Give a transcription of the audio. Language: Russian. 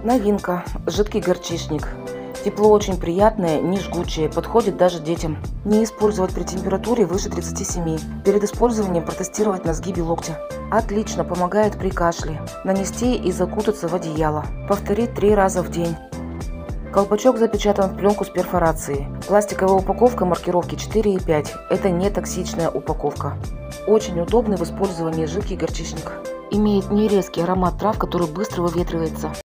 Новинка. Жидкий горчичник. Тепло очень приятное, не жгучее, подходит даже детям. Не использовать при температуре выше 37. Перед использованием протестировать на сгибе локтя. Отлично помогает при кашле. Нанести и закутаться в одеяло. Повторить 3 раза в день. Колпачок запечатан в пленку с перфорацией. Пластиковая упаковка маркировки 4,5. Это не токсичная упаковка. Очень удобный в использовании жидкий горчичник. Имеет нерезкий аромат трав, который быстро выветривается.